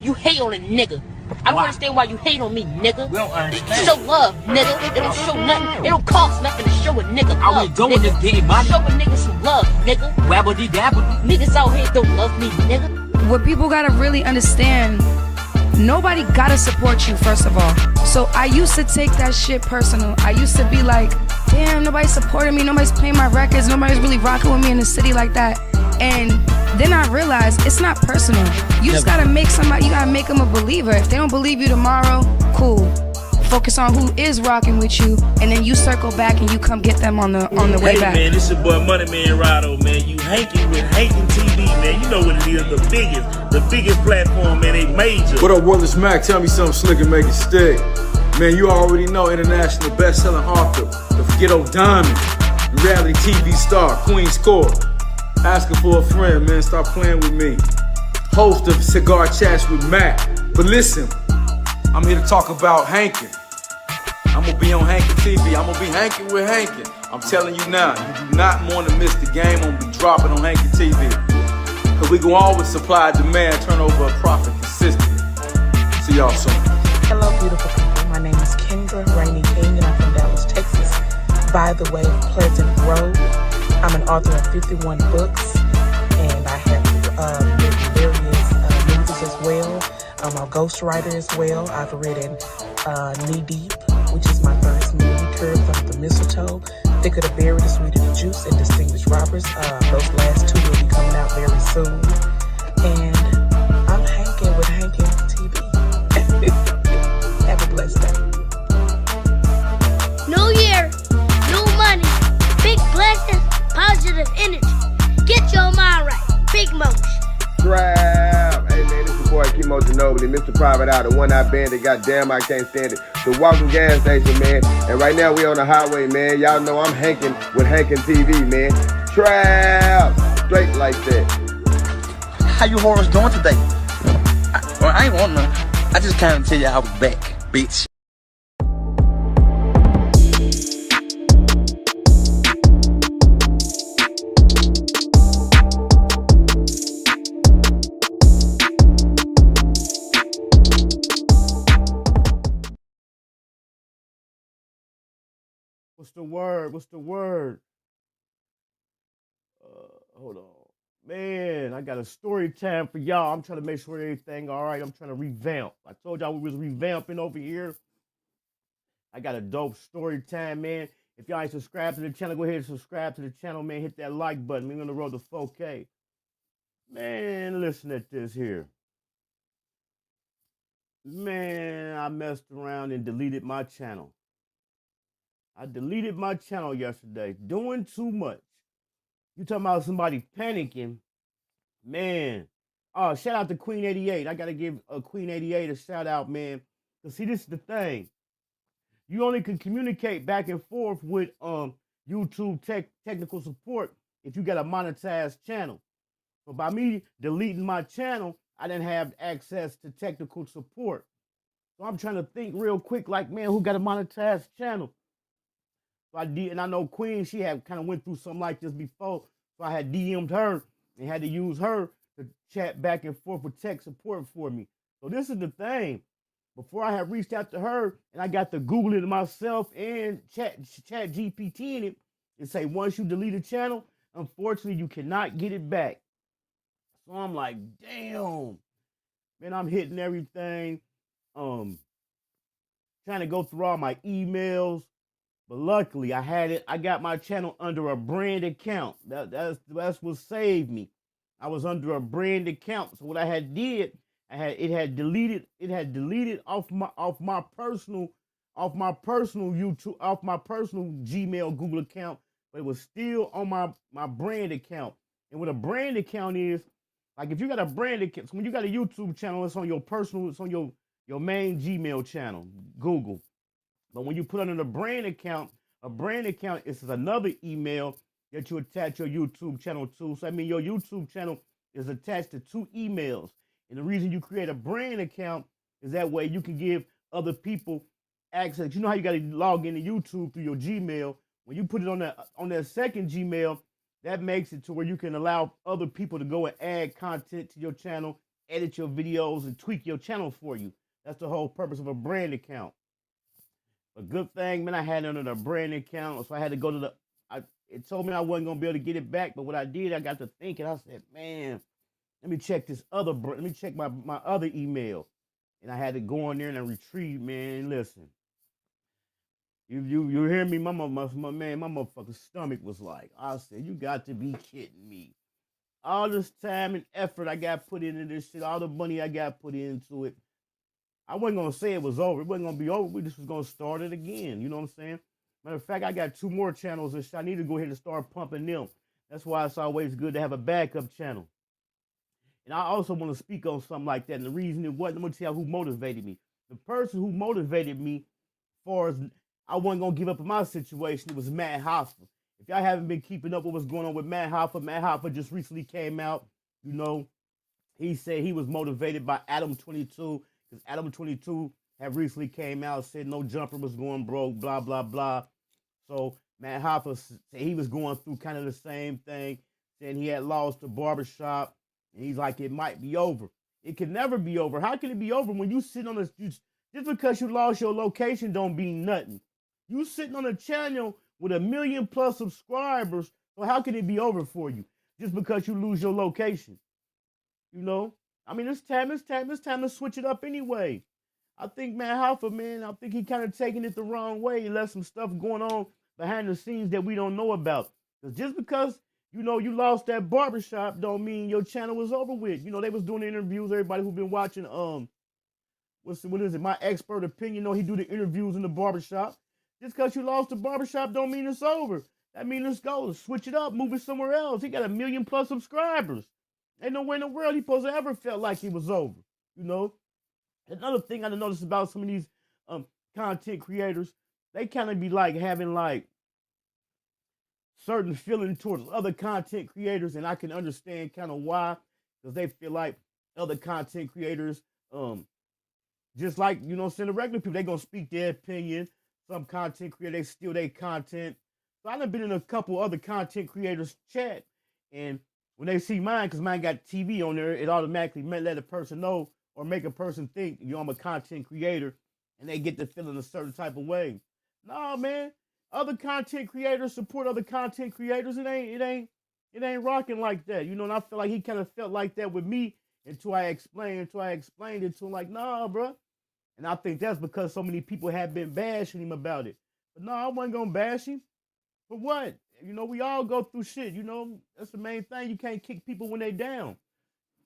You hate on a nigga. I don't understand why you hate on me, nigga. We don't understand. Show love, nigga. It don't show nothing. It don't cost nothing to show a nigga love. I was doing this getting money. Show a nigga some love, nigga. Wabbity dabbity. Niggas out here don't love me, nigga. What people gotta really understand, nobody gotta support you, first of all. So I used to take that shit personal. I used to be like, damn, nobody's supporting me, nobody's playing my records, nobody's really rocking with me in the city like that. And then I realized it's not personal. You just gotta make somebody, you gotta make them a believer. If they don't believe you tomorrow, cool. Focus on who is rocking with you, and then you circle back and you come get them on the way back. Hey man, this your boy Money Man Rado, man. You Hankin with Hankin TV, man. You know what it is, the biggest platform, man. They major. What up, Willis Mac? Tell me something slick and make it stick. Man, you already know international best-selling author, the Ghetto Diamond, reality TV star, Queen Score. Asking for a friend, man. Stop playing with me. Host of Cigar Chats with Mac. But listen, I'm here to talk about Hankin. I'm gonna be on Hankin TV. I'm gonna be Hankin with Hankin. I'm telling you now, you do not want to miss the game. I'm gonna be dropping on Hankin TV. Cause we can always supply and demand, turn over a profit consistently. See y'all soon. Hello, beautiful people. My name is Kendra Rainey King, and I'm from Dallas, Texas. By the way, Pleasant Road. I'm an author of 51 books, and I have written various movies as well. I'm a ghostwriter as well. I've written Knee Deep, which is my first movie, Curves Under the Mistletoe, Thick of the Berry, The Sweet of the Juice, and Distinguished Robbers. Those last two will be coming out very soon. And I'm Hankin with Hankin TV. Have a blessed day. New year, new money, big blessings, positive energy. Get your mind right. Big motion. Trap. Hey man, this your boy Kimo Ginobili, Mr. Private Eye, the one-eyed bandit. Goddamn, I can't stand it. The walking gas station, man. And right now we on the highway, man. Y'all know I'm Hankin with Hankin TV, man. Trap. Straight like that. How you whores doing today? I ain't want none. I just kind of tell you I was back, bitch. What's the word? What's the word? Hold on. Man, I got a story time for y'all. I'm trying to make sure everything all right. I'm trying to revamp. I told y'all we was revamping over here. I got a dope story time, man. If y'all ain't subscribed to the channel, go ahead and subscribe to the channel, man. Hit that like button. We're on the road to 4K. Man, listen at this here. Man, I messed around and deleted my channel. I deleted my channel yesterday, doing too much. You talking about somebody panicking, man. Oh, shout out to Queen 88. I gotta give Queen 88 a shout out, man. Cause see, this is the thing. You only can communicate back and forth with YouTube technical support if you got a monetized channel. So by me deleting my channel, I didn't have access to technical support. So I'm trying to think real quick, like, man, who got a monetized channel? So I did, and I know Queen, she had kind of went through something like this before. So I had DM'd her and had to use her to chat back and forth with tech support for me. So this is the thing. Before I had reached out to her and I got to Google it myself and chat GPT in it and say, once you delete a channel, unfortunately, you cannot get it back. So I'm like, damn. Man, I'm hitting everything. Trying to go through all my emails. But luckily, I got my channel under a brand account. That's what saved me. I was under a brand account. So what I had did, it had deleted off my personal YouTube, off my personal Gmail Google account, but it was still on my brand account. And what a brand account is, like if you got a brand account, so when you got a YouTube channel, it's on your personal, it's on your main Gmail channel, Google. But when you put under the brand account, a brand account is another email that you attach your YouTube channel to. So I mean, your YouTube channel is attached to two emails. And the reason you create a brand account is that way you can give other people access. You know how you got to log into YouTube through your Gmail. When you put it on that second Gmail, that makes it to where you can allow other people to go and add content to your channel edit your videos and tweak your channel for you. That's the whole purpose of a brand account. A good thing, man, I had it under the brand account, so I had to go to the. It told me I wasn't gonna be able to get it back, but what I did, I got to thinking. I said, man, let me check this other. Let me check my other email, and I had to go in there and retrieve. Man, listen, you hear me? My motherfucking stomach was like, I said, you got to be kidding me. All this time and effort I got put into this shit, all the money I got put into it. I wasn't going to say it was over. It wasn't going to be over. We just was going to start it again. You know what I'm saying? Matter of fact, I got 2 more channels and shit. I need to go ahead and start pumping them. That's why it's always good to have a backup channel. And I also want to speak on something like that. And the reason it wasn't, I'm going to tell you who motivated me. The person who motivated me, as far as I wasn't going to give up on my situation, it was Matt Hoffa. If y'all haven't been keeping up with what's going on with Matt Hoffa just recently came out. You know, he said he was motivated by Adam 22. Because Adam 22 had recently came out, said no jumper was going broke, blah, blah, blah. So Matt Hoffa said he was going through kind of the same thing, saying he had lost the barbershop, and he's like, it might be over. It can never be over. How can it be over when you sit on this? Just because you lost your location don't mean nothing. You sitting on a channel with 1 million+ subscribers, so how can it be over for you just because you lose your location? You know? I mean, it's time to switch it up anyway. I think Matt Hoffa, man, I think he kind of taking it the wrong way. He left some stuff going on behind the scenes that we don't know about. Because just because, you know, you lost that barbershop don't mean your channel was over with. You know, they was doing the interviews. Everybody who been watching, what is it? My Expert Opinion, you know, he do the interviews in the barbershop. Just because you lost the barbershop don't mean it's over. That means let's go, switch it up, move it somewhere else. He got 1 million+ subscribers. Ain't nowhere in the world he supposed to ever felt like it was over, you know? Another thing I noticed about some of these content creators, they kind of be like having like certain feeling towards other content creators, and I can understand kind of why, because they feel like other content creators, just like, you know, the regular people, they gonna speak their opinion. Some content creators, they steal their content. So I've been in a couple other content creators chat, and when they see mine, because mine got TV on there, it automatically let a person know or make a person think, you know, I'm a content creator, and they get to feeling a certain type of way. No, man. Other content creators support other content creators. It ain't rocking like that. You know, and I feel like he kind of felt like that with me until I explained it to him, like, nah, bro. And I think that's because so many people have been bashing him about it. But no, I wasn't gonna bash him. For what? You know, we all go through shit, you know. That's the main thing. You can't kick people when they down.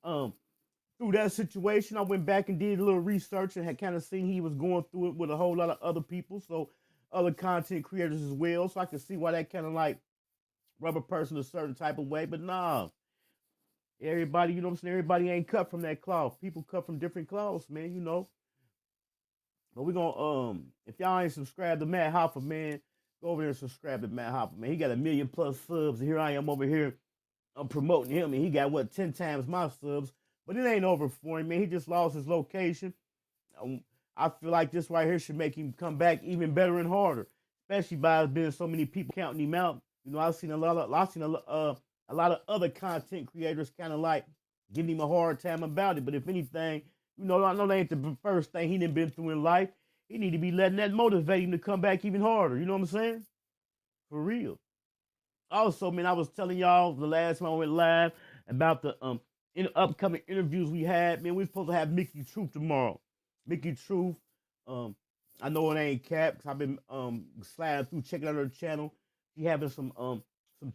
Through that situation, I went back and did a little research and had kind of seen he was going through it with a whole lot of other people, so other content creators as well. So I could see why that kind of like rub a person a certain type of way. But nah, everybody, you know what I'm saying? Everybody ain't cut from that cloth. People cut from different cloths, man, you know. But we're gonna, if y'all ain't subscribed to Matt Hoffa, man, go over there and subscribe to Matt Hoffa, man. He got 1 million+ subs, and here I am over here, I'm promoting him, and he got, what, 10 times my subs. But it ain't over for him, man. He just lost his location. I feel like this right here should make him come back even better and harder, especially by being so many people counting him out. You know, I've seen a lot of other content creators kind of like giving him a hard time about it. But if anything, you know, I know that ain't the first thing he done been through in life. He need to be letting that motivate him to come back even harder. You know what I'm saying? For real. Also, man, I was telling y'all the last time I went live about the upcoming interviews we had. Man, we're supposed to have Mickey Truth tomorrow. Mickey Truth, I know it ain't cap, because I've been sliding through, checking out her channel. She having some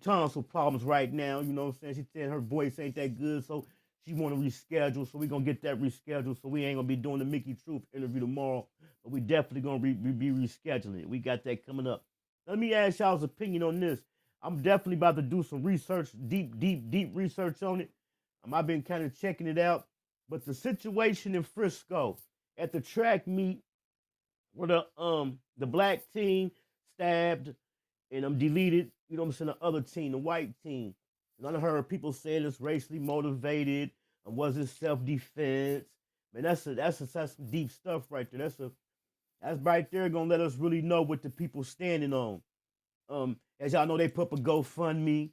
tonsil problems right now, you know what I'm saying? She said her voice ain't that good, so she want to reschedule, so we're going to get that rescheduled, so we ain't going to be doing the Mickey Truth interview tomorrow, but we definitely going to be rescheduling it. We got that coming up. Let me ask y'all's opinion on this. I'm definitely about to do some research, deep research on it. I've been kind of checking it out, but the situation in Frisco at the track meet where the black team stabbed and deleted, you know what I'm saying, the other team, the white team. And I heard people saying it's racially motivated and was it self-defense. Man, that's some deep stuff right there. That's right there gonna let us really know what the people standing on. As y'all know, they put up a GoFundMe.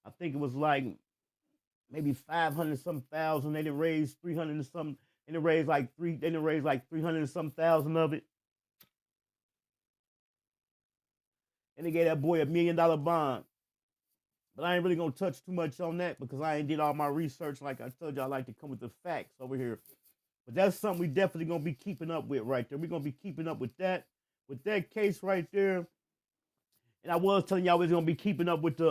I think it was like maybe 500 some thousand. They didn't raise 300 and something. They didn't raise like 300 and some thousand of it. And they gave that boy $1 million bond. But I ain't really gonna touch too much on that because I ain't did all my research. Like I told you, I like to come with the facts over here. But that's something we definitely gonna be keeping up with right there. We're gonna be keeping up with that case right there. And I was telling y'all we was gonna be keeping up with the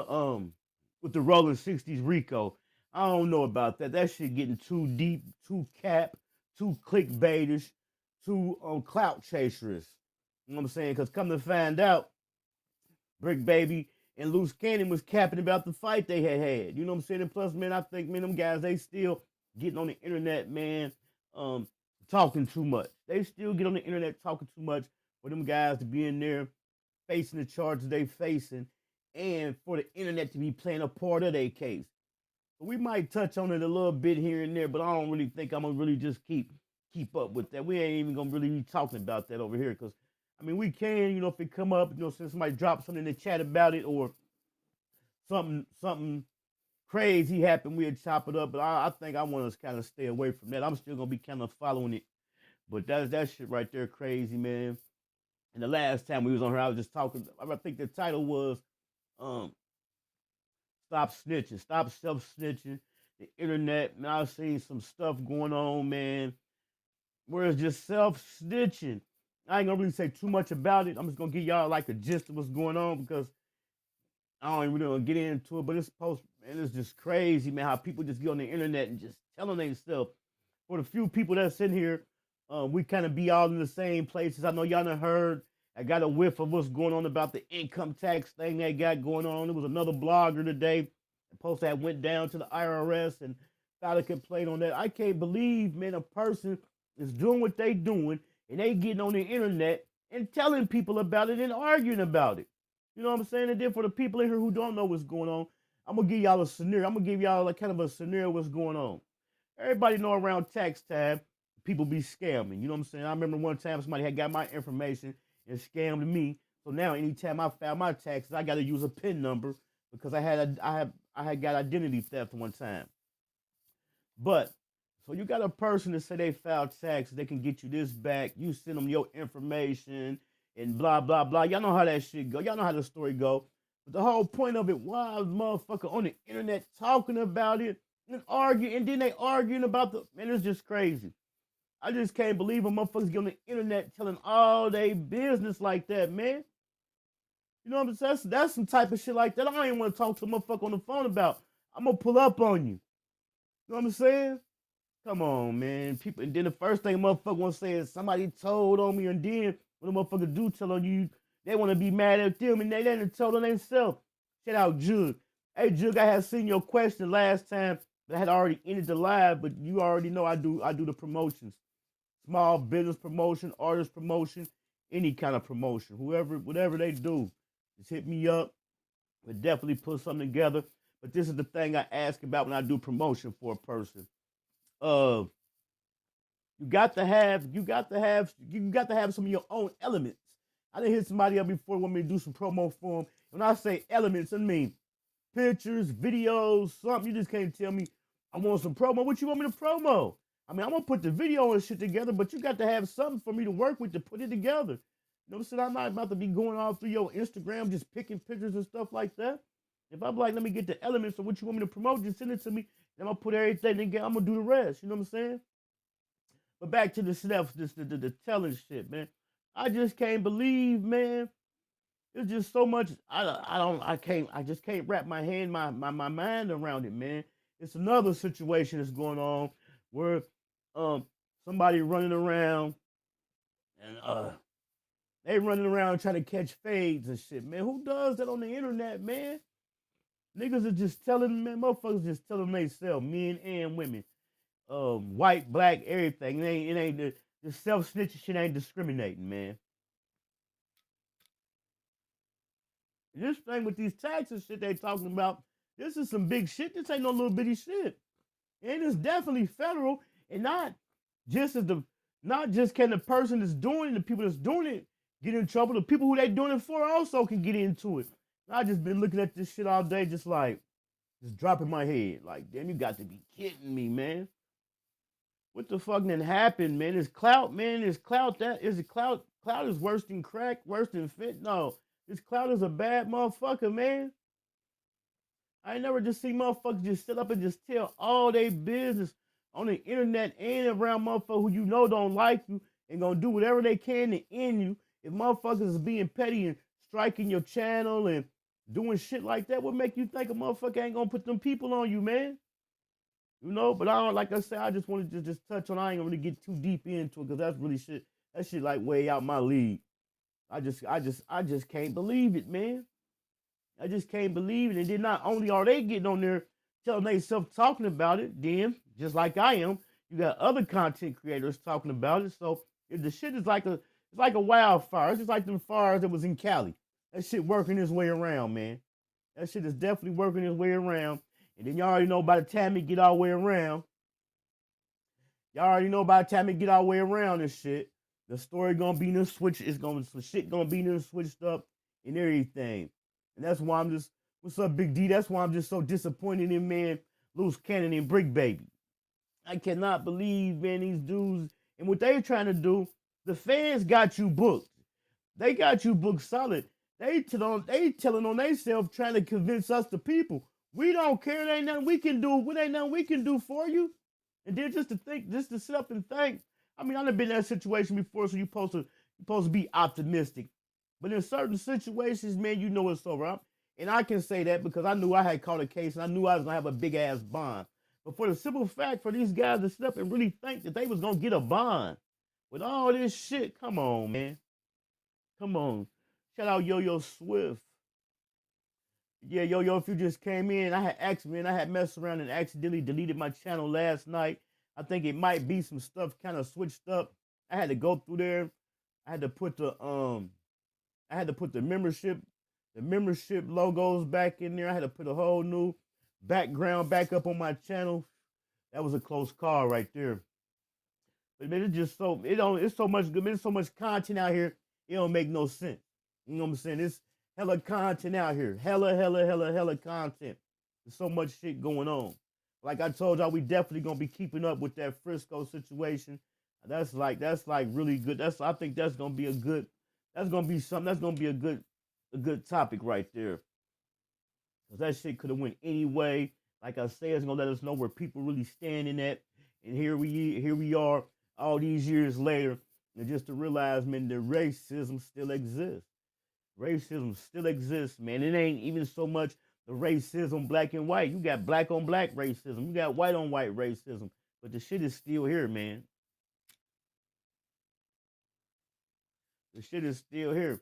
Rolling 60s Rico. I don't know about that. That shit getting too deep, too cap, too clickbaitish, too clout chaserish. You know what I'm saying? Because come to find out, Brick Baby and Loose Cannon was capping about the fight they had. You know what I'm saying? And plus, man, I think, man, them guys, they still getting on the internet, man, talking too much. They still get on the internet talking too much for them guys to be in there facing the charges they facing and for the internet to be playing a part of their case. So we might touch on it a little bit here and there, but I don't really think I'm going to really just keep up with that. We ain't even going to really be talking about that over here because, I mean, we can, you know, if it come up, you know, since somebody drops something in the chat about it or something crazy happened, we'll chop it up. But I think I want to kind of stay away from that. I'm still going to be kind of following it. But that shit right there crazy, man. And the last time we was on here, I was just talking, I think the title was Stop Snitching, Stop Self-Snitching. The internet, man, I've seen some stuff going on, man, where it's just self-snitching. I ain't gonna really say too much about it. I'm just gonna give y'all like a gist of what's going on because I don't even really want to get into it, but it's just crazy, man, how people just get on the internet and just telling themselves. For the few people that's in here, we kind of be all in the same places. I know y'all done heard. I got a whiff of what's going on about the income tax thing they got going on. There was another blogger today that posted that went down to the IRS and filed a complaint on that. I can't believe, man, a person is doing what they doing and they getting on the internet and telling people about it and arguing about it. You know what I'm saying? And then for the people in here who don't know what's going on, I'm going to give y'all a scenario. I'm going to give y'all like kind of a scenario of what's going on. Everybody know around tax time, people be scamming. You know what I'm saying? I remember one time somebody had got my information and scammed me. So now anytime I file my taxes, I got to use a PIN number because I had got identity theft one time. But so you got a person that say they filed taxes, they can get you this back. You send them your information and blah, blah, blah. Y'all know how that shit go. Y'all know how the story go. But the whole point of it, why is motherfucker on the internet talking about it and arguing, and then they arguing about the, man, it's just crazy. I just can't believe a motherfuckers get on the internet telling all they business like that, man. You know what I'm saying? That's some type of shit like that I don't even want to talk to a motherfucker on the phone about. I'm going to pull up on you. You know what I'm saying? Come on, man. People, and then the first thing a motherfucker want to say is somebody told on me, and then when a motherfucker do tell on you, they want to be mad at them, and they didn't tell on themselves. Shout out Jug. Hey, Jug, I had seen your question last time, but I had already ended the live, but you already know I do the promotions. Small business promotion, artist promotion, any kind of promotion. Whatever they do, just hit me up. We'll definitely put something together. But this is the thing I ask about when I do promotion for a person. You got to have some of your own elements. I done hit somebody up before want me to do some promo for them. When I say elements, I mean pictures, videos, something. You just can't tell me I want some promo. What you want me to promo? I mean, I'm going to put the video and shit together, but you got to have something for me to work with to put it together. You know what I'm saying? I'm not about to be going all through your Instagram just picking pictures and stuff like that. If I'm like, let me get the elements of what you want me to promote, just send it to me, and I'm going to put everything together. I'm going to do the rest. You know what I'm saying? But back to the stuff, the telling shit, man. I just can't believe, man. It's just so much. I just can't wrap my mind around it, man. It's another situation that's going on where somebody running around and they running around trying to catch fades and shit, man. Who does that on the internet, man? Niggas are just telling, man, motherfuckers just telling themselves, men and women, white, black, everything. It ain't the self-snitching shit ain't discriminating, man. This thing with these taxes shit they talking about, this is some big shit. This ain't no little bitty shit. And it's definitely federal, and not just can the person that's doing it, the people that's doing it get in trouble. The people who they doing it for also can get into it. I just been looking at this shit all day, just like, Just dropping my head. Like, damn, you got to be kidding me, man. What the fuck then happened, man? Is clout, man? Is clout that? Is it clout? Clout is worse than crack, worse than fit? No. This clout is a bad motherfucker, man. I ain't never just see motherfuckers just sit up and just tell all their business on the internet and around motherfuckers who you know don't like you and gonna do whatever they can to end you. If motherfuckers is being petty and striking your channel and doing shit like that, what make you think a motherfucker ain't gonna put them people on you, man? You know, but I don't, like I said, I just wanted to just touch on, I ain't gonna really get too deep into it because that's really shit, that shit like way out my league. I just can't believe it, man. I just can't believe it. And then not only are they getting on there telling themselves talking about it, then, just like I am, you got other content creators talking about it. So the shit is like it's like a wildfire. It's just like them fires that was in Cali. That shit working its way around, man. That shit is definitely working its way around. And then y'all already know by the time it get all the way around, this shit, the story gonna be no switch. Shit gonna be no switched up and everything. And that's why I'm just, what's up, Big D? That's why I'm just so disappointed in, man, Loose Cannon and Brick Baby. I cannot believe, man, these dudes and what they trying to do. The fans got you booked. They got you booked solid. They telling on themselves, trying to convince us, the people, we don't care. There ain't nothing we can do. What ain't nothing we can do for you? And then just to sit up and think. I mean, I've been in that situation before, so you're supposed to be optimistic. But in certain situations, man, you know it's over. And I can say that because I knew I had caught a case and I knew I was going to have a big-ass bond. But for the simple fact, for these guys to sit up and really think that they was going to get a bond with all this shit, come on, man. Come on. Shout out Yo-Yo Swift. Yeah, Yo-Yo, if you just came in, I had messed around and accidentally deleted my channel last night. I think it might be some stuff kind of switched up. I had to go through there. I had to put the membership logos back in there. I had to put a whole new background back up on my channel. That was a close call right there. But man, it's so much good. Man, there's so much content out here. It don't make no sense. You know what I'm saying? It's hella content out here. Hella content. There's so much shit going on. Like I told y'all, we definitely gonna be keeping up with that Frisco situation. That's like really good. I think that's gonna be a good topic right there. Cause that shit could have went any way. Like I say, it's gonna let us know where people really standing at. And here we are all these years later, and just to realize, man, that racism still exists. Racism still exists, man. It ain't even so much the racism black and white. You got black on black racism. You got white on white racism. But the shit is still here, man. The shit is still here.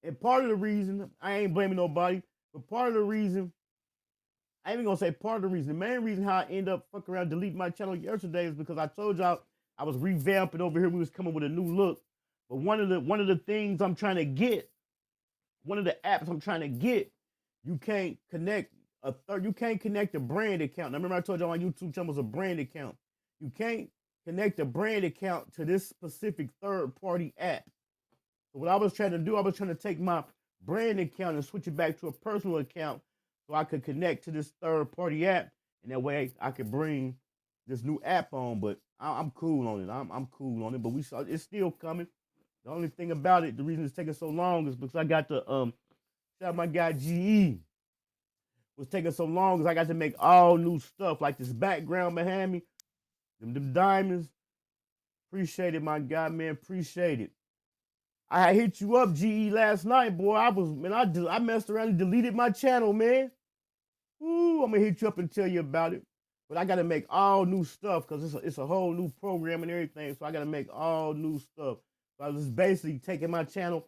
And part of the reason, I ain't blaming nobody, but part of the reason, I ain't even gonna say part of the reason, the main reason how I end up fucking around deleting my channel yesterday is because I told y'all I was revamping over here. We was coming with a new look. But one of the things I'm trying to get, one of the apps I'm trying to get, you can't connect a brand account. Now remember I told y'all my YouTube channel was a brand account. You can't connect a brand account to this specific third-party app. So what I was trying to do, I was trying to take my brand account and switch it back to a personal account so I could connect to this third-party app, and that way I could bring this new app on. But I'm cool on it. I'm cool on it. But it's still coming. The only thing about it, the reason it's taking so long is because I got to shout out my guy GE. Was taking so long because I got to make all new stuff like this background behind me, them diamonds. Appreciate it, my guy, man. Appreciate it. I hit you up, GE, last night, boy. I messed around and deleted my channel, man. Ooh, I'm gonna hit you up and tell you about it. But I gotta make all new stuff because it's a whole new program and everything. So I gotta make all new stuff. So I was basically taking my channel,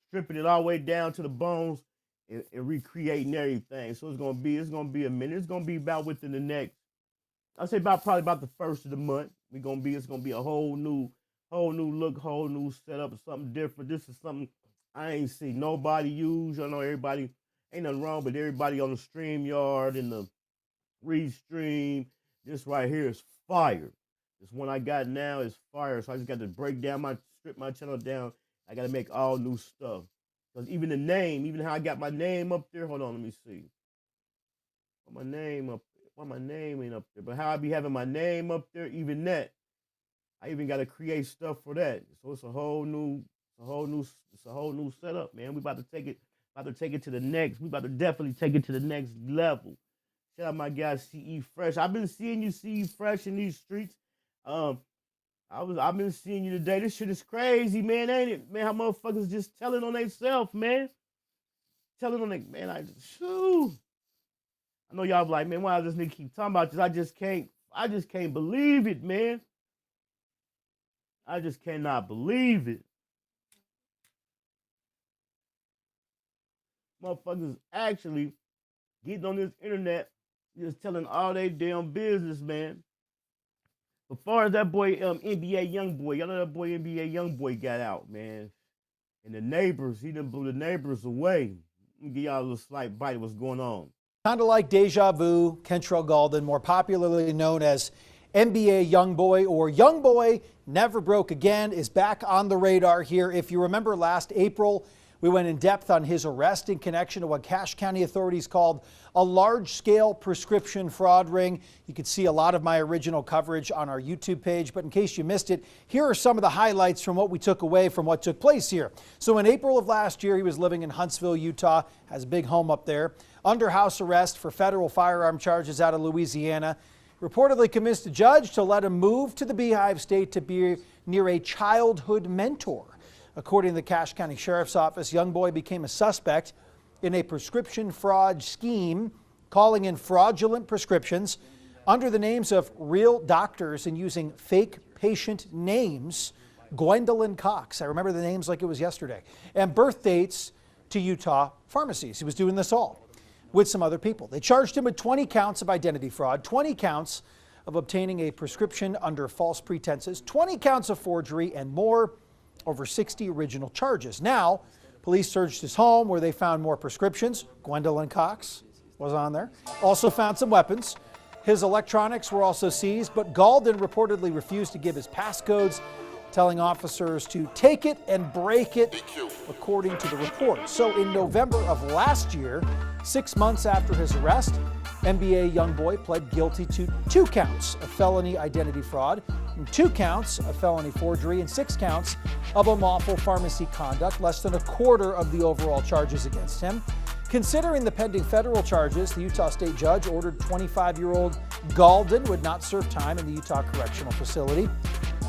stripping it all the way down to the bones, and recreating everything. So it's gonna be a minute. It's gonna be about within the next, I'll say probably about the first of the month. It's gonna be a whole new look, whole new setup, something different. This is something I ain't seen nobody use. I know everybody, ain't nothing wrong, but everybody on the StreamYard and the Restream, this right here is fire. This one I got now is fire. So I just got to strip my channel down. I got to make all new stuff. Because even the name, even how I got my name up there, hold on, let me see. my name up? Why my name ain't up there? But how I be having my name up there, even that, I even got to create stuff for that. So it's a whole new setup, man. We about to take it to the next. We about to definitely take it to the next level. Shout out my guy CE Fresh. I've been seeing you, CE Fresh, in these streets. I've been seeing you today. This shit is crazy, man, ain't it? Man, how motherfuckers just telling on themselves, man. Telling on man, I know y'all be like, man, why does this nigga keep talking about this? I just can't believe it, man. I just cannot believe it. Motherfuckers actually getting on this internet, just telling all they damn business, man. As far as that boy, NBA YoungBoy, y'all know that boy NBA YoungBoy got out, man. And the neighbors, he done blew the neighbors away. Let me give y'all a little slight bite of what's going on. Kind of like Deja Vu, Kentrell Gaulden, more popularly known as NBA YoungBoy or YoungBoy Never Broke Again, is back on the radar here. If you remember last April, we went in depth on his arrest in connection to what Cache County authorities called a large-scale prescription fraud ring. You can see a lot of my original coverage on our YouTube page, but in case you missed it, here are some of the highlights from what we took away from what took place here. So in April of last year, he was living in Huntsville, Utah, has a big home up there, under house arrest for federal firearm charges out of Louisiana. Reportedly convinced a judge to let him move to the Beehive State to be near a childhood mentor. According to the Cache County Sheriff's Office, YoungBoy became a suspect in a prescription fraud scheme, calling in fraudulent prescriptions under the names of real doctors and using fake patient names. Gwendolyn Cox, I remember the names like it was yesterday, and birth dates to Utah pharmacies. He was doing this all with some other people. They charged him with 20 counts of identity fraud, 20 counts of obtaining a prescription under false pretenses, 20 counts of forgery, and more. Over 60 original charges. Now, police searched his home where they found more prescriptions. Gwendolyn Cox was on there. Also found some weapons. His electronics were also seized, but Gaulden reportedly refused to give his passcodes, telling officers to take it and break it, according to the report. So in November of last year, 6 months after his arrest, NBA YoungBoy pled guilty to 2 counts of felony identity fraud, and 2 counts of felony forgery, and 6 counts of unlawful pharmacy conduct, less than a quarter of the overall charges against him. Considering the pending federal charges, the Utah State Judge ordered 25-year-old Gaulden would not serve time in the Utah Correctional Facility.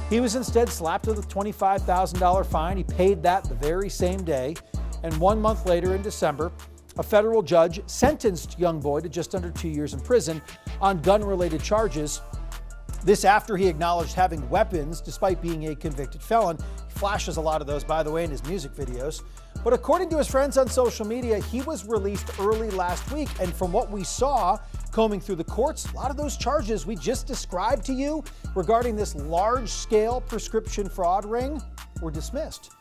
He was instead slapped with a $25,000 fine. He paid that the very same day. And 1 month later in December, a federal judge sentenced YoungBoy to just under 2 years in prison on gun-related charges. This after he acknowledged having weapons despite being a convicted felon. He flashes a lot of those, by the way, in his music videos. But according to his friends on social media, he was released early last week. And from what we saw combing through the courts, a lot of those charges we just described to you regarding this large-scale prescription fraud ring were dismissed.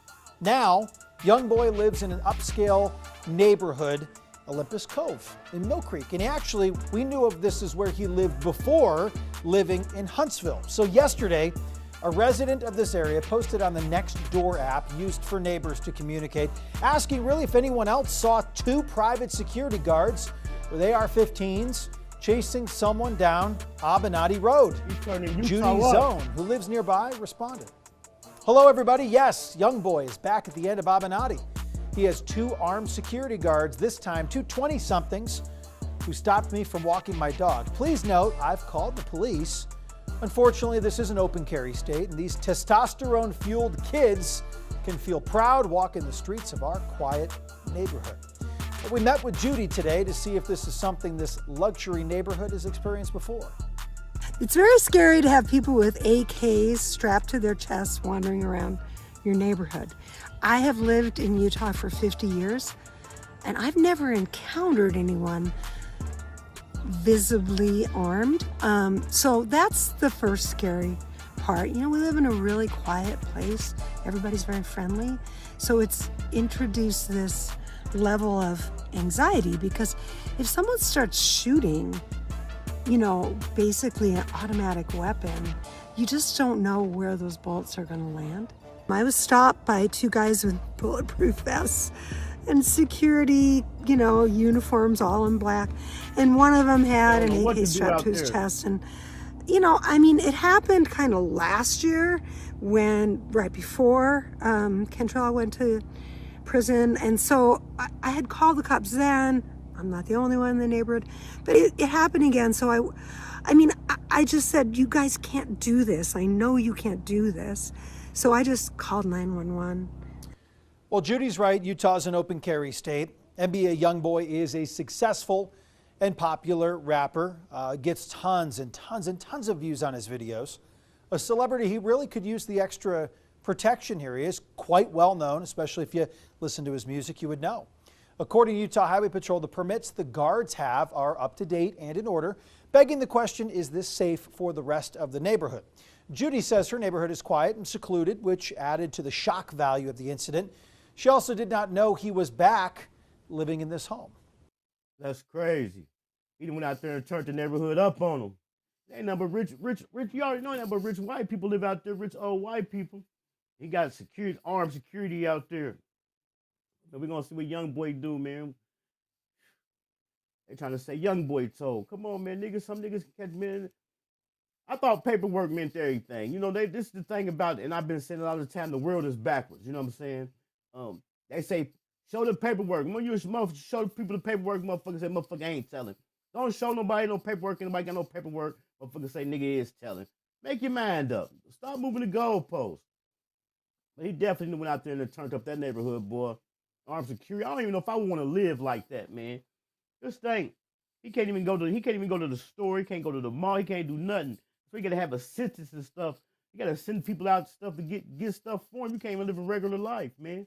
Now, YoungBoy lives in an upscale neighborhood, Olympus Cove in Mill Creek. And actually, we knew of this as where he lived before living in Huntsville. So yesterday, a resident of this area posted on the Nextdoor app used for neighbors to communicate, asking really if anyone else saw 2 private security guards with AR-15s chasing someone down Abenati Road. Judy Zone, who lives nearby, responded. Hello, everybody. Yes, YoungBoy is back at the end of Abenati. He has 2 armed security guards, this time 2 20-somethings, who stopped me from walking my dog. Please note, I've called the police. Unfortunately, this is an open carry state, and these testosterone-fueled kids can feel proud walking the streets of our quiet neighborhood. But we met with Judy today to see if this is something this luxury neighborhood has experienced before. It's very scary to have people with AKs strapped to their chests wandering around your neighborhood. I have lived in Utah for 50 years, and I've never encountered anyone visibly armed. So that's the first scary part. You know, we live in a really quiet place. Everybody's very friendly. So it's introduced this level of anxiety, because if someone starts shooting, you know, basically an automatic weapon, you just don't know where those bullets are going to land. I was stopped by 2 guys with bulletproof vests, and security, you know, uniforms all in black. And one of them had an AK strapped to his chest. And, you know, I mean, it happened kind of last year right before Kentrell went to prison. And so I had called the cops then. I'm not the only one in the neighborhood, but it happened again. So I just said, you guys can't do this. I know you can't do this. So I just called 911. Well, Judy's right. Utah's an open carry state. NBA YoungBoy is a successful and popular rapper. Gets tons and tons and tons of views on his videos. A celebrity, he really could use the extra protection here. He is quite well known, especially if you listen to his music, you would know. According to Utah Highway Patrol, the permits the guards have are up to date and in order, begging the question, is this safe for the rest of the neighborhood? Judy says her neighborhood is quiet and secluded, which added to the shock value of the incident. She also did not know he was back living in this home. That's crazy. He went out there and turned the neighborhood up on him. Ain't nothing but rich, you already know that, but rich white people live out there, rich old white people. He got security, armed security out there. So we're going to see what YoungBoy do, man. They trying to say YoungBoy told. Come on, man, niggas, some niggas can catch me. I thought paperwork meant everything. You know, this is the thing about it, and I've been saying a lot of the time, the world is backwards. You know what I'm saying? They say, show the paperwork. When you show people the paperwork, motherfuckers say, motherfucker ain't telling. Don't show nobody no paperwork. Anybody got no paperwork, motherfucker say, nigga is telling. Make your mind up. Stop moving the goalposts. But he definitely went out there and turned up that neighborhood, boy. Armed security. I don't even know if I would want to live like that, man. Just think, he can't even go to the store. He can't go to the mall. He can't do nothing. So he got to have assistants and stuff. You got to send people out stuff to get stuff for him. You can't even live a regular life, man.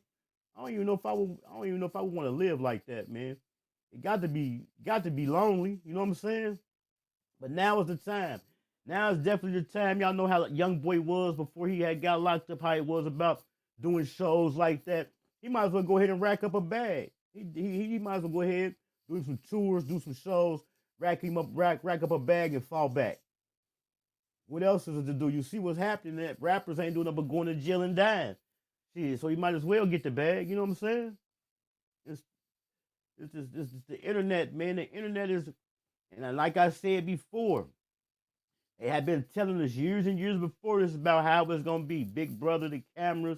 I don't even know if I would want to live like that, man. It got to be lonely. You know what I'm saying? But now is the time. Now is definitely the time. Y'all know how YoungBoy was before he had got locked up. How he was about doing shows like that. He might as well go ahead and rack up a bag. He might as well go ahead, do some tours, do some shows, rack up a bag and fall back. What else is it to do? You see what's happening? That rappers ain't doing nothing but going to jail and dying. Shit, so you might as well get the bag. You know what I'm saying? It's the internet, man. The internet is, and like I said before, they had been telling us years and years before this about how it's gonna be. Big Brother, the cameras,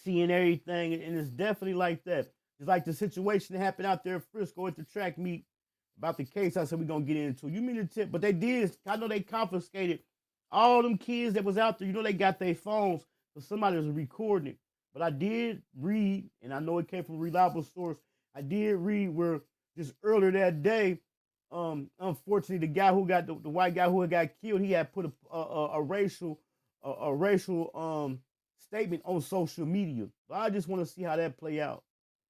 seeing everything, and it's definitely like that. It's like the situation that happened out there at Frisco at the track meet about the case I said we're gonna get into. You mean to tip, but they did. I know they confiscated all them kids that was out there. You know they got their phones, so somebody was recording it. But I did read, and I know it came from a reliable source. I did read where just earlier that day, unfortunately, the white guy who had got killed, he had put a racial statement on social media. But I just want to see how that play out.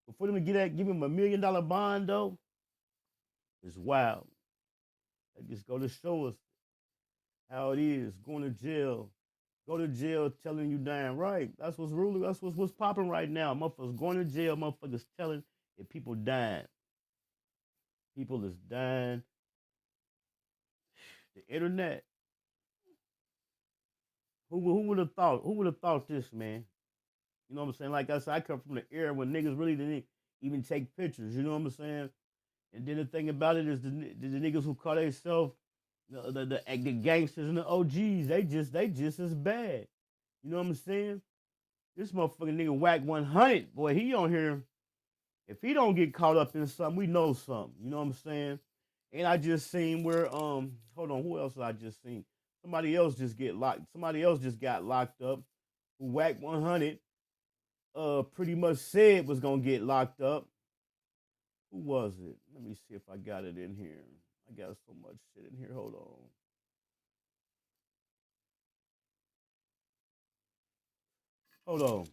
But for them to give him $1 million bond though, it's wild. They just go to show us how it is going to jail. Go to jail telling you damn right. That's what's ruling. That's what's popping right now. Motherfuckers going to jail. Motherfuckers telling that people dying. People is dying. The internet. Who would have thought? Who would have thought this, man? You know what I'm saying? Like I said, I come from the era when niggas really didn't even take pictures. You know what I'm saying? And then the thing about it is the niggas who call themselves the gangsters and the OGs, they just as bad. You know what I'm saying? This motherfucking nigga Whack 100, boy, he on here. If he don't get caught up in something, we know something. You know what I'm saying? And I just seen where hold on, who else I just seen? Somebody else just got locked up. Who Whack 100 pretty much said was gonna get locked up. Who was it? Let me see if I got it in here. I got so much shit in here. Hold on. Hold on.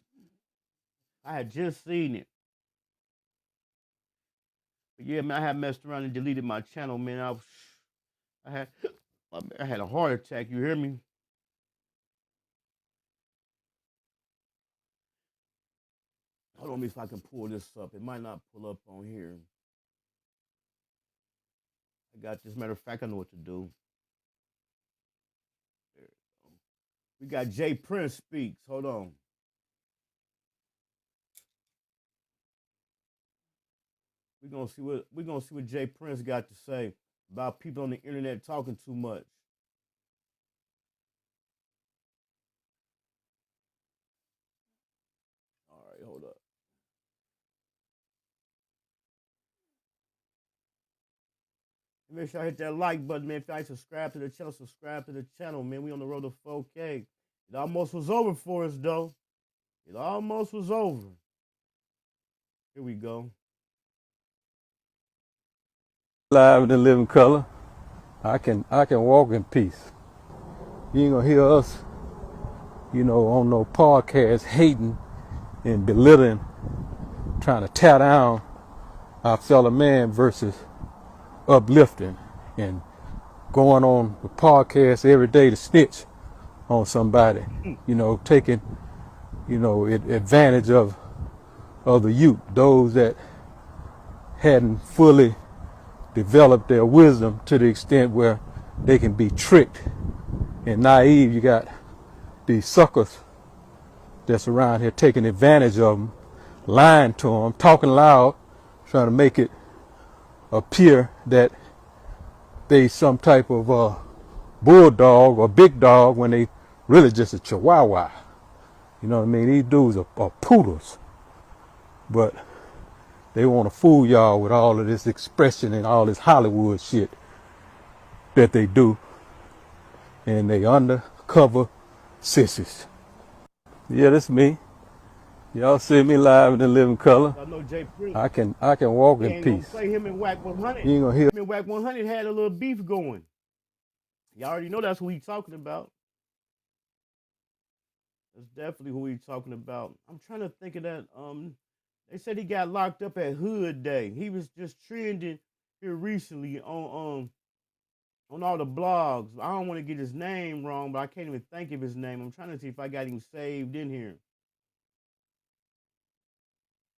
I had just seen it. But yeah, man, I had messed around and deleted my channel, man. I had a heart attack. You hear me? Hold on, let me see if I can pull this up. It might not pull up on here. I got this. Matter of fact, I know what to do. There we go. We got Jay Prince speaks. Hold on. We're gonna see what Jay Prince got to say about people on the internet talking too much. All right, hold up. Make sure I hit that like button, man. If y'all ain't subscribe to the channel, man. We on the road to 4K. It almost was over for us, though. It almost was over. Here we go. Live in the living color. I can walk in peace. You ain't gonna hear us, on no podcast hating and belittling, trying to tear down our fellow man versus uplifting and going on the podcast every day to snitch on somebody, taking, advantage of the youth, those that hadn't fully developed their wisdom to the extent where they can be tricked and naive. You got these suckers that's around here taking advantage of them, lying to them, talking loud, trying to make it appear that they some type of bulldog or big dog when they really just a chihuahua. You know what I mean? These dudes are poodles. But they want to fool y'all with all of this expression and all this Hollywood shit that they do. And they undercover sissies. Yeah, that's me. Y'all see me live in the living color. I know Jay Prince. I can walk in peace. Play him and Whack 100. You ain't gonna hear. Him and Whack 100 had a little beef going. Y'all already know that's who he's talking about. That's definitely who he's talking about. I'm trying to think of that. They said he got locked up at Hood Day. He was just trending here recently on all the blogs. I don't want to get his name wrong, but I can't even think of his name. I'm trying to see if I got him saved in here.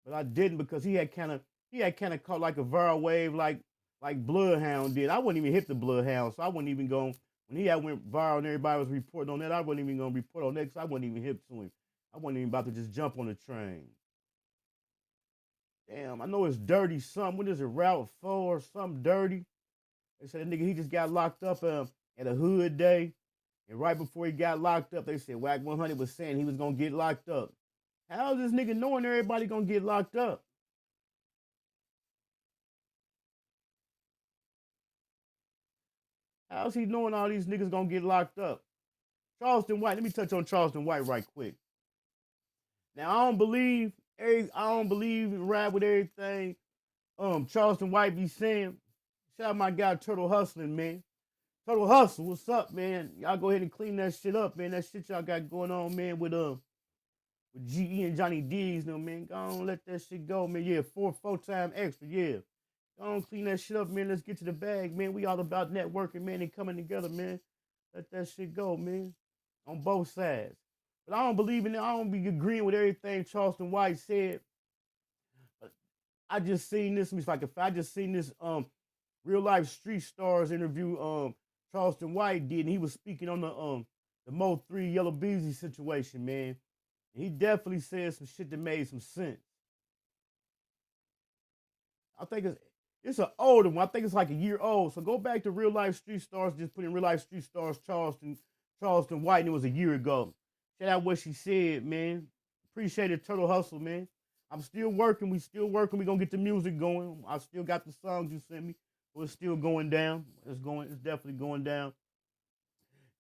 But I didn't because he had kind of caught like a viral wave like Bloodhound did. I wouldn't even hit the Bloodhound, so I wouldn't even go. When he had went viral and everybody was reporting on that, I wasn't even going to report on that because I wasn't even hip to him. I wasn't even about to just jump on the train. Damn, I know it's dirty something. What is it, Route 4 or something dirty? They said that nigga, he just got locked up at a Hood Day. And right before he got locked up, they said Whack 100 was saying he was going to get locked up. How is this nigga knowing everybody going to get locked up? How's he knowing all these niggas going to get locked up? Charleston White, let me touch on Charleston White right quick. Now, I don't believe and ride with everything Charleston White be saying. Shout out my guy Turtle Hustling, man. Turtle Hustle, what's up, man? Y'all go ahead and clean that shit up, man. That shit y'all got going on, man, with GE and Johnny D's, man. Go on, let that shit go, man. Yeah, four time extra, yeah. Go on, clean that shit up, man. Let's get to the bag, man. We all about networking, man, and coming together, man. Let that shit go, man. On both sides. But I don't believe in it. I don't be agreeing with everything Charleston White said. I just seen this. I just seen this real life street stars interview Charleston White did, and he was speaking on the Mo 3 Yellow Beezy situation, man. And he definitely said some shit that made some sense. I think it's an older one. I think it's like a year old. So go back to real life street stars. Just put in real life street stars Charleston White, and it was a year ago. Check out what she said, man. Appreciate it, Turtle Hustle, man. I'm still working. We still working. We gonna get the music going. I still got the songs you sent me. So it's still going down. It's definitely going down.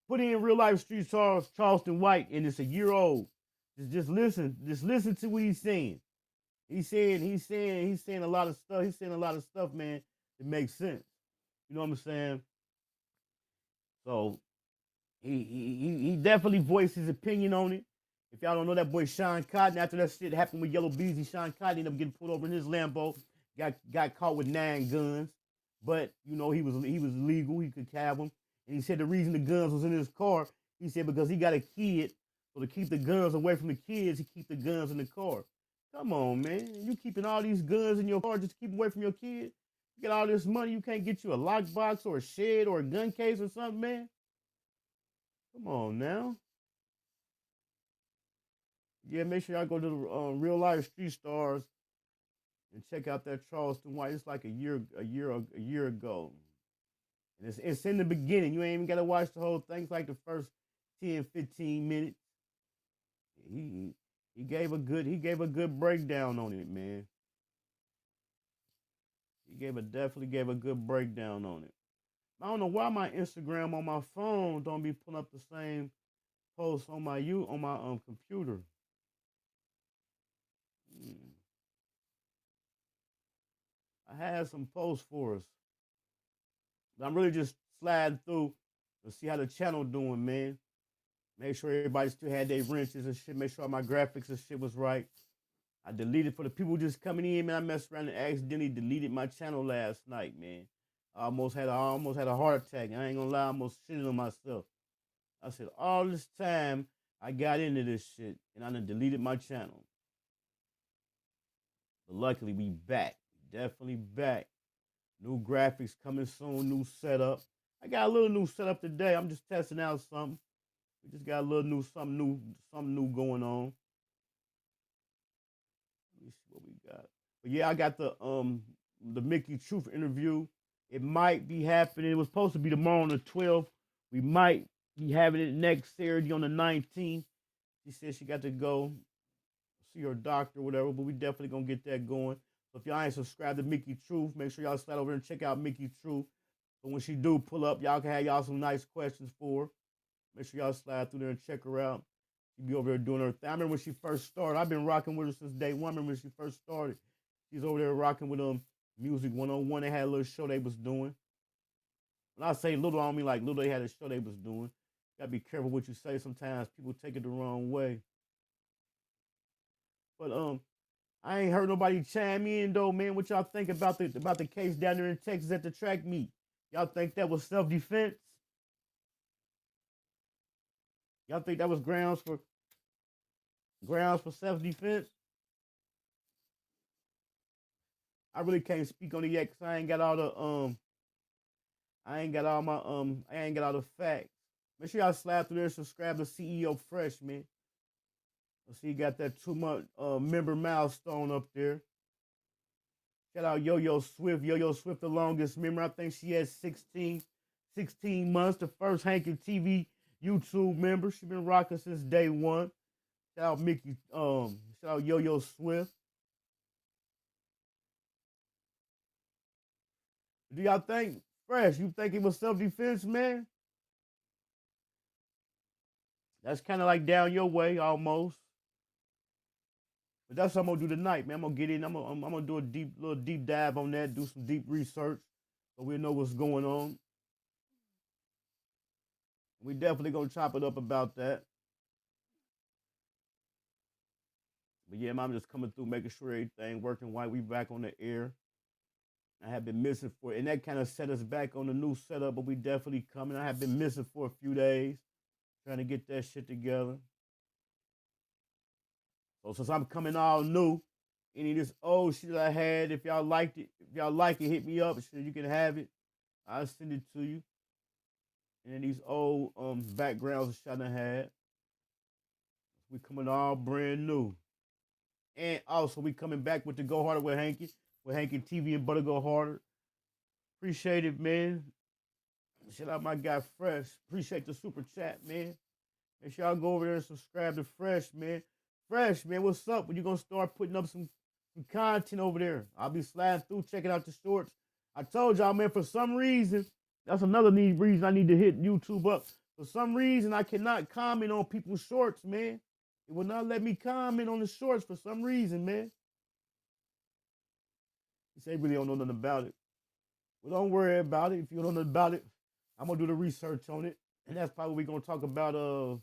Put in real life street stars Charleston White, and it's a year old. Just listen to what he's saying. He's saying a lot of stuff. He's saying a lot of stuff, man, that makes sense. You know what I'm saying? So he definitely voiced his opinion on it. If y'all don't know that boy Sean Cotton, after that shit happened with Yellow Beezy, Sean Cotton ended up getting pulled over in his Lambo, got caught with 9 guns. But, he was legal, he could have them. And he said the reason the guns was in his car, he said because he got a kid, so to keep the guns away from the kids, he keep the guns in the car. Come on, man. You keeping all these guns in your car just to keep them away from your kid? You get all this money, you can't get you a lockbox or a shed or a gun case or something, man? Come on now. Yeah, make sure y'all go to the Real Life Street Stars and check out that Charleston White. It's like a year ago. And it's in the beginning. You ain't even gotta watch the whole thing. It's like the first 10, 15 minutes. He gave a good breakdown on it, man. Definitely gave a good breakdown on it. I don't know why my Instagram on my phone don't be pulling up the same posts on my computer. I had some posts for us. But I'm really just sliding through to see how the channel doing, man. Make sure everybody still had their wrenches and shit. Make sure all my graphics and shit was right. I deleted for the people just coming in, man. I messed around and accidentally deleted my channel last night, man. I almost had a heart attack. I ain't gonna lie, I almost shitted on myself. I said, all this time I got into this shit and I done deleted my channel. But luckily we back. Definitely back. New graphics coming soon, new setup. I got a little new setup today. I'm just testing out something. We just got a little something new going on. Let me see what we got. But yeah, I got the Mickey Truth interview. It might be happening. It was supposed to be tomorrow on the 12th. We might be having it next Saturday on the 19th. She said she got to go see her doctor or whatever, but we definitely gonna get that going. So if y'all ain't subscribed to Mickey Truth, make sure y'all slide over and check out Mickey Truth. But when she do pull up, y'all can have y'all some nice questions for her. Make sure y'all slide through there and check her out. She be over there doing her thing. I remember when she first started. I've been rocking with her since day one. I remember when she first started. She's over there rocking with Music 101. They had a little show they was doing. When I say little, I don't mean like little. They had a show they was doing. You gotta be careful what you say. Sometimes people take it the wrong way. But I ain't heard nobody chime in though, man. What y'all think about the case down there in Texas at the track meet? Y'all think that was self-defense? Y'all think that was grounds for self-defense? I really can't speak on it yet because I ain't got all the facts. Make sure y'all slide through there and subscribe to CEO Fresh, man. I see you got that 2-month member milestone up there. Shout out Yo-Yo Swift. Yo-Yo Swift, the longest member. I think she had 16 months. The first Hankin TV YouTube member. She been rocking since day one. Shout out Yo-Yo Swift. Do y'all think, Fresh, you think it was self-defense, man? That's kind of like down your way, almost. But that's what I'm gonna do tonight, man. I'm gonna get in. I'm gonna do a little deep dive on that. Do some deep research, so we'll know what's going on. We definitely gonna chop it up about that. But yeah, man, I'm just coming through, making sure everything working right. We back on the air. I have been missing and that kind of set us back on the new setup. But we definitely coming. I have been missing for a few days, trying to get that shit together. So since I'm coming all new, any of this old shit I had, if y'all like it, hit me up. Shit, you can have it. I'll send it to you. And then these old backgrounds that I had. We coming all brand new. And also we coming back with the Go Harder with Hankin TV and Butter Go Harder. Appreciate it, man. Shout out my guy Fresh. Appreciate the super chat, man. Make sure y'all go over there and subscribe to Fresh, man. Fresh, man, what's up? When you gonna start putting up some content over there? I'll be sliding through, checking out the shorts. I told y'all, man, for some reason, that's another reason I need to hit YouTube up. For some reason, I cannot comment on people's shorts, man. It will not let me comment on the shorts for some reason, man. You say really don't know nothing about it. Well, don't worry about it. If you don't know nothing about it, I'm gonna do the research on it. And that's probably what we're gonna talk about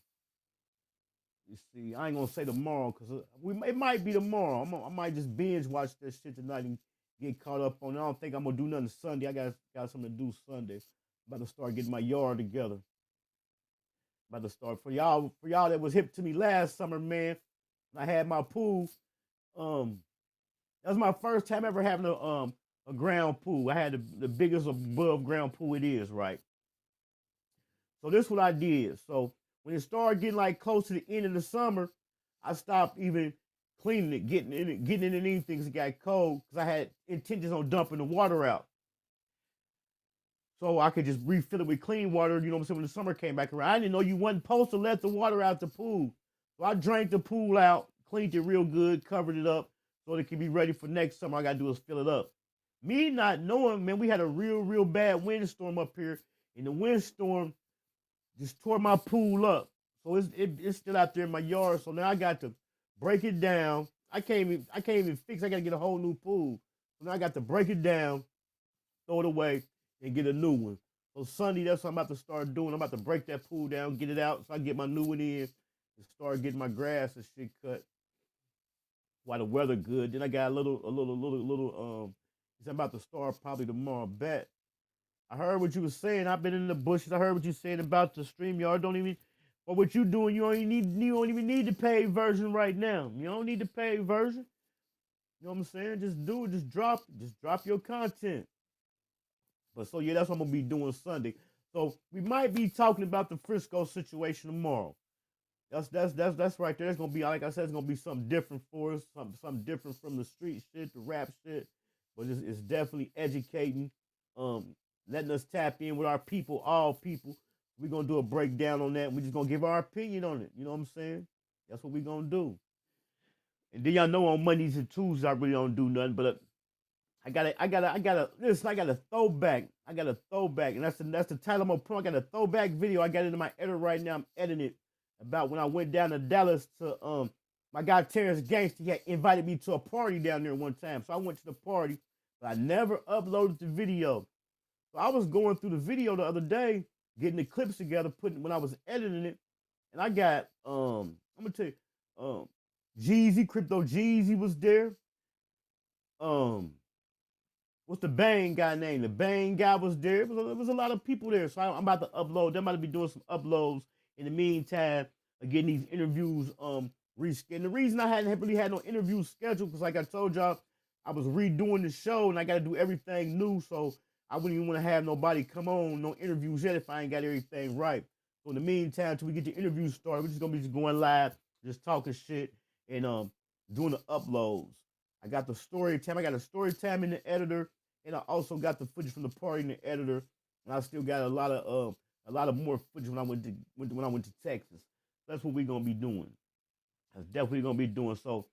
you see, I ain't gonna say tomorrow because it might be tomorrow. I might just binge watch that shit tonight and get caught up on it. I don't think I'm gonna do nothing Sunday. I got something to do Sunday. About to start getting my yard together. About to start for y'all that was hip to me last summer, man. I had my pool. That was my first time ever having a ground pool. I had the biggest above ground pool it is, right? So this is what I did. So when it started getting like close to the end of the summer, I stopped even cleaning it, getting in anything because it got cold, because I had intentions on dumping the water out. So I could just refill it with clean water, you know what I'm saying, when the summer came back around. I didn't know you wasn't supposed to let the water out the pool. So I drank the pool out, cleaned it real good, covered it up, so it can be ready for next summer. All I got to do is fill it up. Me not knowing, man, we had a real bad windstorm up here, and the windstorm just tore my pool up. So it's still out there in my yard. So now I got to break it down. I can't even fix. I got to get a whole new pool. So now I got to break it down, throw it away, and get a new one. So Sunday, that's what I'm about to start doing. I'm about to break that pool down, get it out, so I can get my new one in, and start getting my grass and shit cut while the weather good. Then I got a little. I'm about to start probably tomorrow. Bet. I heard what you was saying. I've been in the bushes. I heard what you saying about the StreamYard. But what you doing, you don't even need the paid version right now. You don't need the paid version. You know what I'm saying? Just do it. Just drop your content. But so yeah, that's what I'm gonna be doing Sunday. So we might be talking about the Frisco situation tomorrow. That's right there. It's gonna be, like I said, it's gonna be something different for us, something different from the street shit, the rap shit. But it's definitely educating, letting us tap in with our people, all people. We're going to do a breakdown on that. We're just going to give our opinion on it. You know what I'm saying? That's what we're going to do. And then y'all know on Mondays and Tuesdays, I really don't do nothing. But I got a throwback. And that's the title I'm going to put. I got a throwback video. I got it in my editor right now. I'm editing it about when I went down to Dallas to, my guy Terrence Gangster. He had invited me to a party down there one time. So I went to the party, but I never uploaded the video. So I was going through the video the other day, getting the clips together, when I was editing it, and I got I'm gonna tell you, Jeezy, Crypto Jeezy was there. What's the Bang guy name? The Bang guy was there. It was a lot of people there. So I'm about to upload. I'm about to be doing some uploads in the meantime, getting these interviews rescheduled. The reason I hadn't really had no interviews scheduled, because like I told y'all, I was redoing the show and I got to do everything new. So I wouldn't even want to have nobody come on, no interviews yet if I ain't got everything right. So in the meantime, until we get the interviews started, we're just going to be going live, just talking shit and doing the uploads. I got the story time. I got a story time in the editor, and I also got the footage from the party in the editor. And I still got a lot of more footage when I went to Texas. That's what we're going to be doing. That's definitely going to be doing. So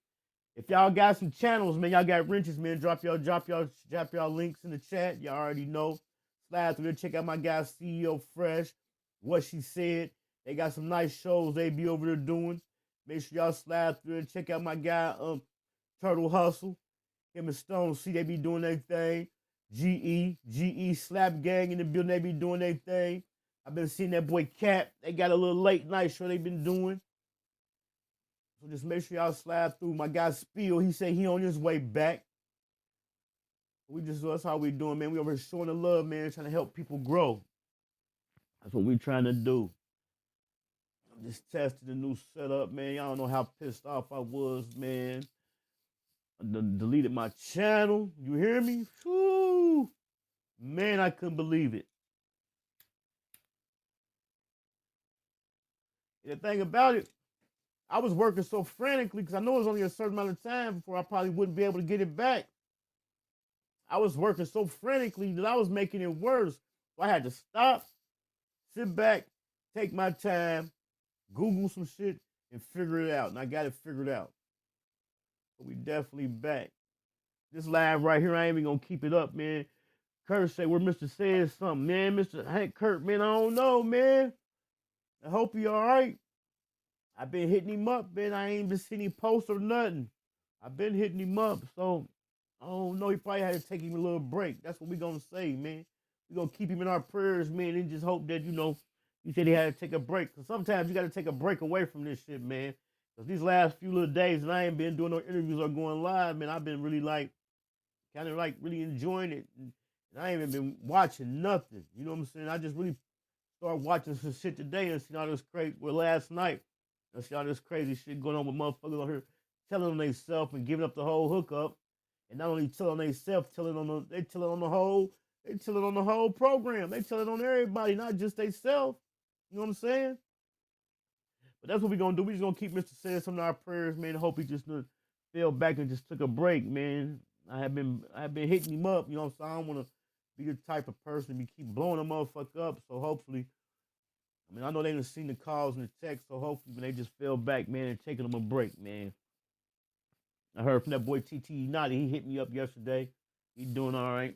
if y'all got some channels, man, y'all got wrenches, man, drop y'all links in the chat. Y'all already know. Slide through there, check out my guy CEO Fresh, What She Said. They got some nice shows they be over there doing. Make sure y'all slide through and check out my guy Turtle Hustle. Him and Stone C, they be doing their thing. GE Slap Gang in the building, they be doing their thing. I've been seeing that boy Cap. They got a little late night show they been doing. So just make sure y'all slide through. My guy Spiel, he said he on his way back. That's how we doing, man. We over here showing the love, man, trying to help people grow. That's what we trying to do. I'm just testing the new setup, man. Y'all don't know how pissed off I was, man. I deleted my channel. You hear me? Whew. Man, I couldn't believe it. And the thing about it, I was working so frantically because I know it was only a certain amount of time before I probably wouldn't be able to get it back. I was working so frantically that I was making it worse. So I had to stop, sit back, take my time, Google some shit, and figure it out. And I got it figured out. But we definitely back. This live right here, I ain't even gonna keep it up, man. Kurt say, where Mr. says something, man. Mr. Hank Kurt, man, I don't know, man. I hope he all right. I've been hitting him up, man. I ain't been seeing him post or nothing. I've been hitting him up, so I don't know. He probably had to take him a little break. That's what we gonna say, man. We gonna keep him in our prayers, man, and just hope that, he said he had to take a break. Because sometimes you got to take a break away from this shit, man. Because these last few little days, and I ain't been doing no interviews or going live, man, I've been really, really enjoying it. And I ain't even been watching nothing. You know what I'm saying? I just really started watching some shit today and seen all this crazy, last night. I see all this crazy shit going on with motherfuckers out here telling on themselves and giving up the whole hookup. And not only telling on themselves, they telling on the whole program. They telling on everybody, not just themselves. You know what I'm saying? But that's what we're going to do. We just going to keep Mr. saying some of our prayers, man. I hope he just fell back and just took a break, man. I have been hitting him up, you know, so I don't want to be the type of person to keep blowing a motherfucker up. So hopefully, I mean, I know they done seen the calls and the texts, so hopefully when they just fell back, man, and taking them a break, man. I heard from that boy TT Naughty. He hit me up yesterday. He doing all right.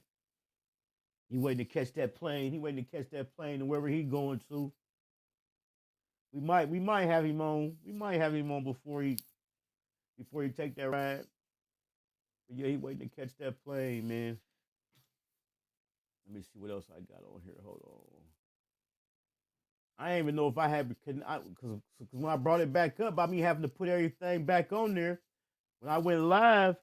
He waiting to catch that plane. And wherever he going to. We might have him on. We might have him on before he take that ride. But yeah, he waiting to catch that plane, man. Let me see what else I got on here. Hold on. I didn't even know if I had, because when I brought it back up, by me having to put everything back on there, when I went live,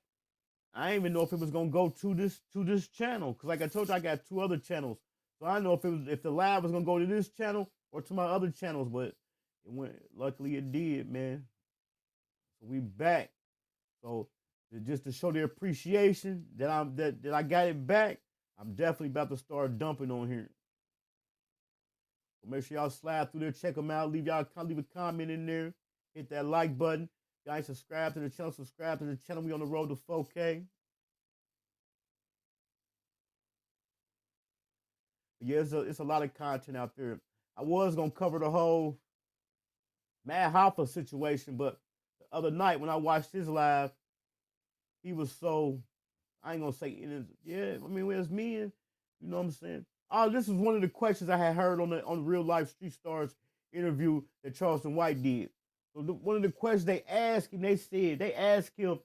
I didn't even know if it was gonna go to this channel. Cause like I told you, I got 2 other channels, so I don't know if the live was gonna go to this channel or to my other channels, but it went. Luckily, it did, man. So we back. So just to show the appreciation that I got it back, I'm definitely about to start dumping on here. So make sure y'all slide through there, check them out, leave a comment in there, hit that like button. Y'all ain't subscribe to the channel, subscribe to the channel. We on the road to 4K. But yeah, it's a lot of content out there. I was gonna cover the whole Mad Hoffa situation, but the other night when I watched his live, he was so, I ain't gonna say yeah, I mean, where's me and, you know what I'm saying? Oh, this is one of the questions I had heard on the Real Life Street Stars interview that Charleston White did. So one of the questions they asked him, they asked him,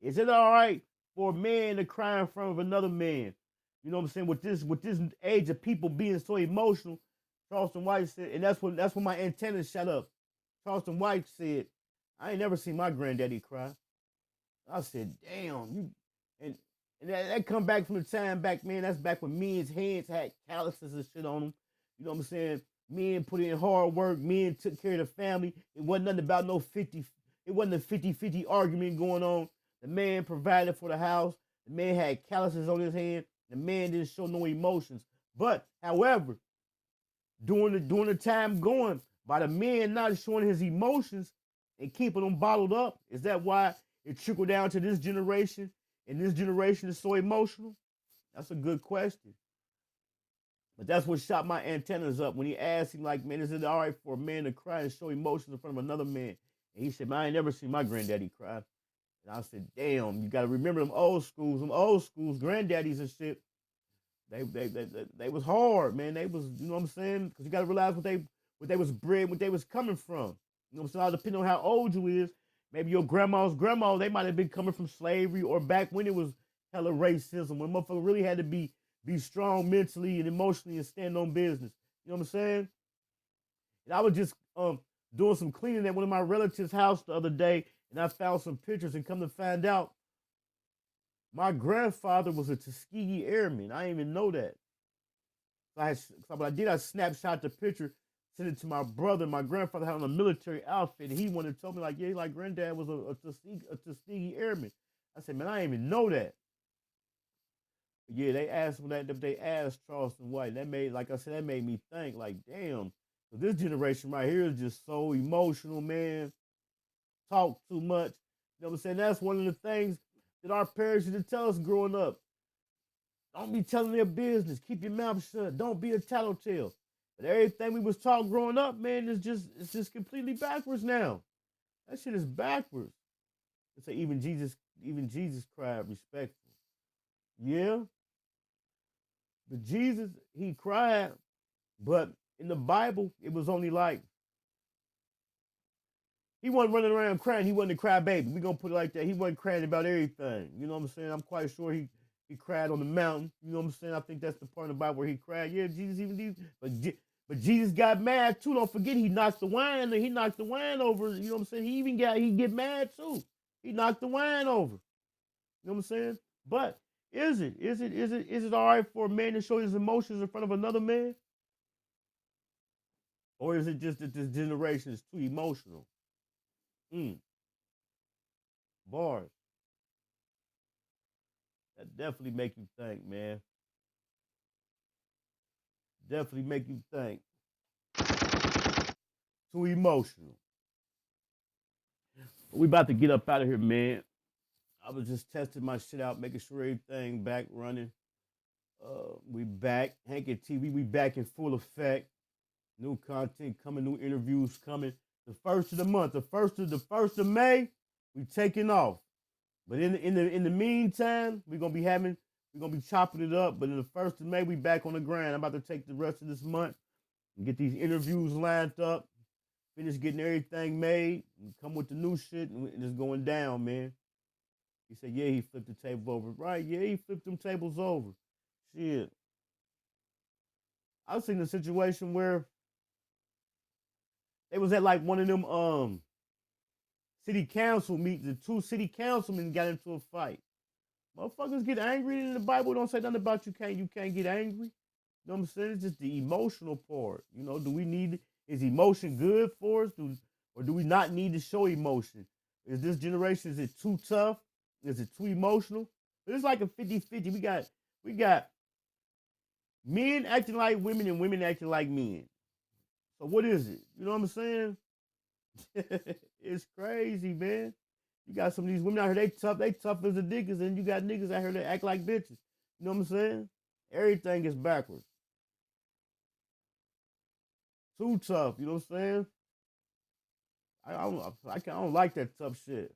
is it all right for a man to cry in front of another man? You know what I'm saying? With this age of people being so emotional, Charleston White said, and that's when my antenna shut up. Charleston White said, I ain't never seen my granddaddy cry. I said, damn, you, and that come back from the time back, man. That's back when men's hands had calluses and shit on them. You know what I'm saying? Men put in hard work. Men took care of the family. It wasn't nothing about no 50. It wasn't a 50-50 argument going on. The man provided for the house. The man had calluses on his hand. The man didn't show no emotions. But, however, during the time going, by the man not showing his emotions and keeping them bottled up, is that why it trickled down to this generation? And this generation is so emotional? That's a good question. But that's what shot my antennas up when he asked him, like, man, is it all right for a man to cry and show emotions in front of another man? And he said, man, I ain't never seen my granddaddy cry. And I said, damn, you got to remember them old schools, granddaddies and shit. They was hard, man. They was, you know what I'm saying? Because you got to realize what they was bred, what they was coming from. You know what I'm saying? All depending on how old you is. Maybe your grandma's grandma, they might have been coming from slavery or back when it was hella racism, when motherfucker really had to be strong mentally and emotionally and stand on business. You know what I'm saying? And I was just doing some cleaning at one of my relatives' house the other day, and I found some pictures, and come to find out, my grandfather was a Tuskegee Airman. I didn't even know that. So what I did, I snapshot the picture, sent it to my brother. My grandfather had on a military outfit, and he wanted to tell me, like, yeah, like granddad was a Tuskegee Airman. I said, man, I didn't even know that. But yeah, they asked Charleston White. That made, like I said, that made me think, like, damn, so this generation right here is just so emotional, man. Talk too much. You know what I'm saying? That's one of the things that our parents used to tell us growing up. Don't be telling their business. Keep your mouth shut. Don't be a tattletale. But everything we was taught growing up, man, it's just completely backwards now. That shit is backwards. It's like even Jesus cried respectful. Yeah. But Jesus, he cried, but in the Bible, it was only like, he wasn't running around crying. He wasn't a crybaby. We're going to put it like that. He wasn't crying about everything. You know what I'm saying? I'm quite sure he cried on the mountain. You know what I'm saying? I think that's the part of the Bible where he cried. Yeah, Jesus even did. But Jesus got mad too. Don't forget, he knocked the wine over. You know what I'm saying? He get mad too. He knocked the wine over. You know what I'm saying? But is it all right for a man to show his emotions in front of another man? Or is it just that this generation is too emotional? Bars. That definitely make you think, man. Definitely make you think. Too emotional. But we about to get up out of here, man. I was just testing my shit out, making sure everything back running. We back. Hankin TV, we back in full effect. New content coming, new interviews coming. The first of the month, the first of May, we taking off. But in the meantime, we're gonna be chopping it up. But in the first of May, we back on the grind. I'm about to take the rest of this month and get these interviews lined up, finish getting everything made, and come with the new shit, and it's going down, man. He said, yeah, he flipped the table over. Right, yeah, he flipped them tables over. Shit. I was in a situation where they was at like one of them city council meetings. The two city councilmen got into a fight. Motherfuckers get angry, and the Bible don't say nothing about you can't get angry. You know what I'm saying? It's just the emotional part. You know, is emotion good for us? Or do we not need to show emotion? Is this generation, is it too tough? Is it too emotional? It's like a 50-50. We got men acting like women and women acting like men. So what is it? You know what I'm saying? It's crazy, man. You got some of these women out here, they tough as the niggas, and you got niggas out here that act like bitches. You know what I'm saying? Everything is backwards. Too tough, you know what I'm saying? I don't like that tough shit.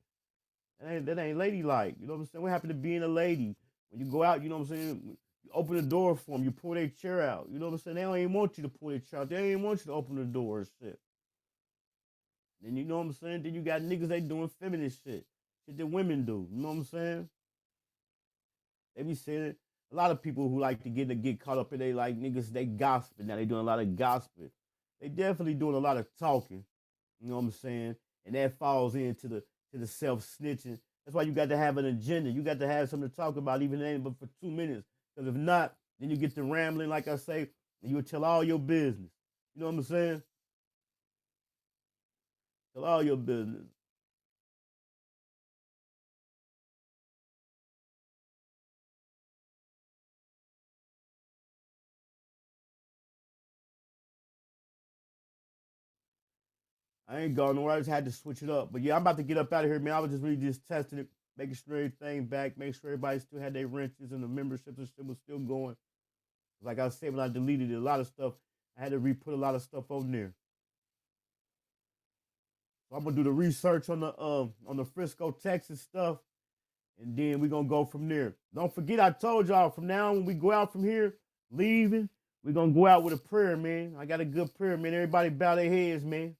That ain't ladylike. You know what I'm saying? What happened to being a lady? When you go out, you know what I'm saying? You open the door for them, you pull their chair out. You know what I'm saying? They don't even want you to pull their chair out. They don't even want you to open the door and shit. Then you know what I'm saying? Then you got niggas, they doing feminist shit. Shit that women do. You know what I'm saying? They be saying it. A lot of people who like to get caught up in they like niggas, they gossiping. Now they doing a lot of gossiping. They definitely doing a lot of talking. You know what I'm saying? And that falls into the self-snitching. That's why you got to have an agenda. You got to have something to talk about, even if but for 2 minutes. Because if not, then you get to rambling, like I say, and you will tell all your business. You know what I'm saying? Tell all your business. I ain't going nowhere. I just had to switch it up. But yeah, I'm about to get up out of here, man. I was just really just testing it, making sure everything back, making sure everybody still had their wrenches and the memberships and shit was still going. Like I said, when I deleted it, a lot of stuff, I had to re-put a lot of stuff on there. So I'm gonna do the research on the Frisco, Texas stuff, and then we're gonna go from there. Don't forget, I told y'all from now on, when we go out from here, leaving, we're gonna go out with a prayer, man. I got a good prayer, man. Everybody bow their heads, man.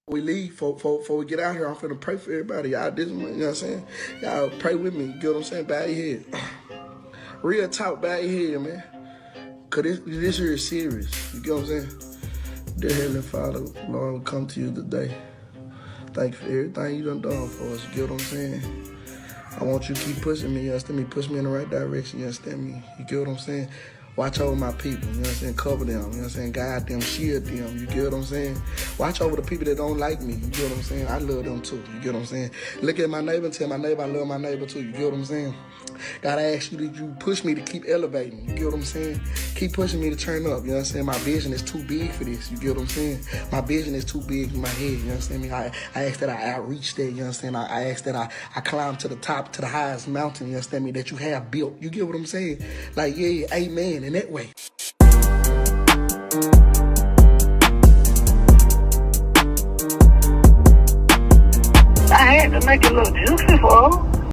We leave, before we get out here, I'm finna pray for everybody. Y'all, you know what I'm saying? Y'all pray with me, you get what I'm saying? Bow your head. Real talk, bow your head, man. Cause this here is serious, you get what I'm saying? Dear Heavenly Father, Lord, we come to you today. Thank you for everything you done for us, you get what I'm saying? I want you to keep pushing me, you understand me? Push me in the right direction, you understand me? You get what I'm saying? Watch over my people, you know what I'm saying? Cover them, you know what I'm saying? Guide them, shield them, you get what I'm saying? Watch over the people that don't like me, you get what I'm saying? I love them too, you get what I'm saying? Look at my neighbor and tell my neighbor I love my neighbor too, you get what I'm saying? God, I ask you that you push me to keep elevating, you get what I'm saying? Keep pushing me to turn up, you know what I'm saying? My vision is too big for this, you get what I'm saying? My vision is too big in my head, you understand me? I ask that I outreach there, you understand? I ask that I climb to the top, to the highest mountain, you understand me, that you have built, you get what I'm saying? Like, yeah, amen, in that way. I had to make it look juicy for her.